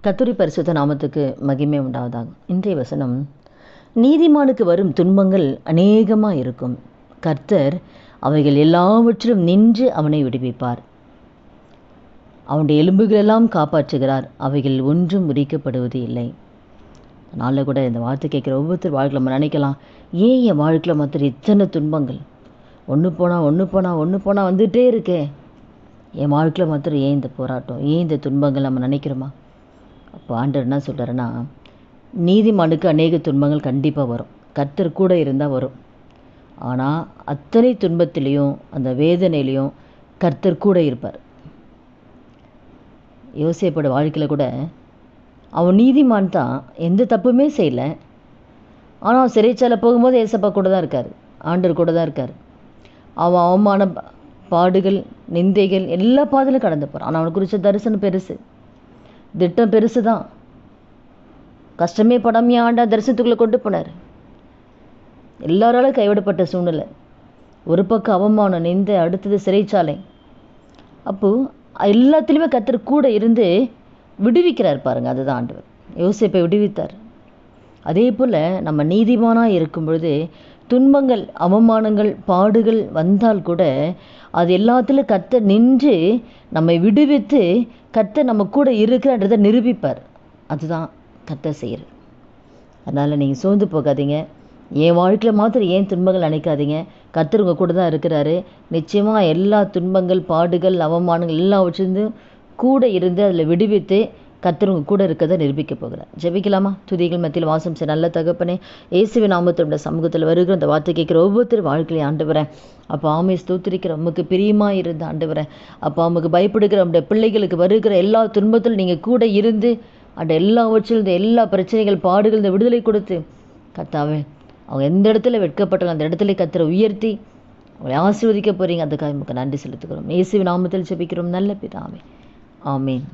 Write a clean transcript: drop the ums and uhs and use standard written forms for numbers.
கர்த்தருடைய பரிசுத்த நாமத்துக்கு மகிமை உண்டாவதாக. இன்றைய வசனம், நீதிமானுக்கு வரும் துன்பங்கள் அநேகமாக இருக்கும், கர்த்தர் அவைகள் எல்லாவற்றிலும் நின்று அவனை விடுவிப்பார். அவனுடைய எலும்புகளெல்லாம் காப்பாற்றுகிறார், அவைகள் ஒன்றும் முறிக்கப்படுவது இல்லை. அதனால் கூட இந்த வார்த்தை கேட்குற ஒவ்வொருத்தர் வாழ்க்கையில் நம்ம நினைக்கலாம், ஏன் என் வாழ்க்கையில் மாத்திரம் இத்தனை துன்பங்கள், ஒன்று போனால் வந்துகிட்டே இருக்கே, என் வாழ்க்கையில் மாத்திரம் ஏன் இந்த போராட்டம், ஏன் இந்த துன்பங்கள் நம்ம நினைக்கிறோமா? அப்போ ஆண்டவர் என்ன சொல்கிறாருன்னா, நீதிமானுக்கு அநேக துன்பங்கள் கண்டிப்பாக வரும், கர்த்தர் கூட இருந்தால் வரும். ஆனால் அத்தனை துன்பத்திலையும் அந்த வேதனையிலையும் கர்த்தர் கூட இருப்பார். யோசேப்போட வாழ்க்கையில் கூட அவன் நீதிமான் தான், எந்த தப்புமே செய்யலை. ஆனால் அவன் சிறைச்சாலை போகும்போது ஏசப்பா கூட தான் இருக்கார், ஆண்டவர் கூட தான் இருக்கார். அவன் அவமான பாடுகள் நிந்தைகள் எல்லா பாதையிலும் கடந்து போகிறான். ஆனால் அவனுக்கு குறித்த தரிசனம் பெருசு, திட்டம் பெருசு தான். கஷ்டமே படாமையே ஆண்டா தரிசனத்துக்குள்ளே கொண்டு போனார். எல்லாராலும் கைவிடப்பட்ட சூழ்நிலை, ஒரு பக்கம் அவமானம் நிந்தை, அடுத்தது சிறைச்சாலை. அப்போது எல்லாத்துலேயுமே கர்த்தர் கூட இருந்து விடுவிக்கிறார் பாருங்கள். அதுதான் ஆண்டவர் யோசேப்பை விடுவித்தார். அதே போல் நம்ம நீதிமானாக இருக்கும் பொழுது துன்பங்கள் அவமானங்கள் பாடுகள் வந்தால் கூட அது எல்லாத்துலேயும் கர்த்தர் நின்று நம்மை விடுவித்து கர்த்தர் நம்ம கூட இருக்கிறன்றதை நிரூபிப்பார். அதுதான் கர்த்தர் செய்கிறது. அதனால் நீங்கள் சோர்ந்து போகாதீங்க, என் வாழ்க்கையில் மாத்திரம் ஏன் துன்பங்கள் நினைக்காதீங்க. கர்த்தர் உங்கள் கூட தான் இருக்கிறாரு. நிச்சயமாக எல்லா துன்பங்கள் பாடுகள் அவமானங்கள் எல்லாவற்றிலிருந்தும் கூட இருந்து அதில் விடுவித்து கர்த்தர் உங்கள் கூட இருக்கிறத நிரூபிக்க போகிறார். ஜெபிக்கலாமா? துதிகள் மத்தியில் வாசம் செய்ய நல்ல தகப்பனே, இயேசுவின் நாமத்தோட சமூகத்தில் வருகிற அந்த வார்த்தை கேட்குற ஒவ்வொருத்தர் வாழ்க்கையை ஆண்டவரேன் அப்போ ஆமை ஸ்தோத்திரிக்கிற உமக்கு பிரியமாக இருந்த ஆண்டவரேன் அப்போ அவங்களுக்கு பயப்படுகிற நம்முடைய பிள்ளைகளுக்கு வருகிற எல்லா துன்பத்திலும் நீங்கள் கூட இருந்து அந்த எல்லாவற்றிலும் இந்த எல்லா பிரச்சனைகள் பாடுகள் இந்த விடுதலை கொடுத்து கர்த்தாவே அவங்க எந்த இடத்துல வெட்கப்பட்டாலும் அந்த இடத்துல கர்த்தரை உயர்த்தி அவங்களை ஆசீர்வதிக்க போகிறீங்க. அதுக்காக நமக்கு நன்றி செலுத்துக்கிறோம். இயேசுவின் நாமத்தில் ஜெபிக்கிறோம் நல்ல பிதாவே, ஆமீன்.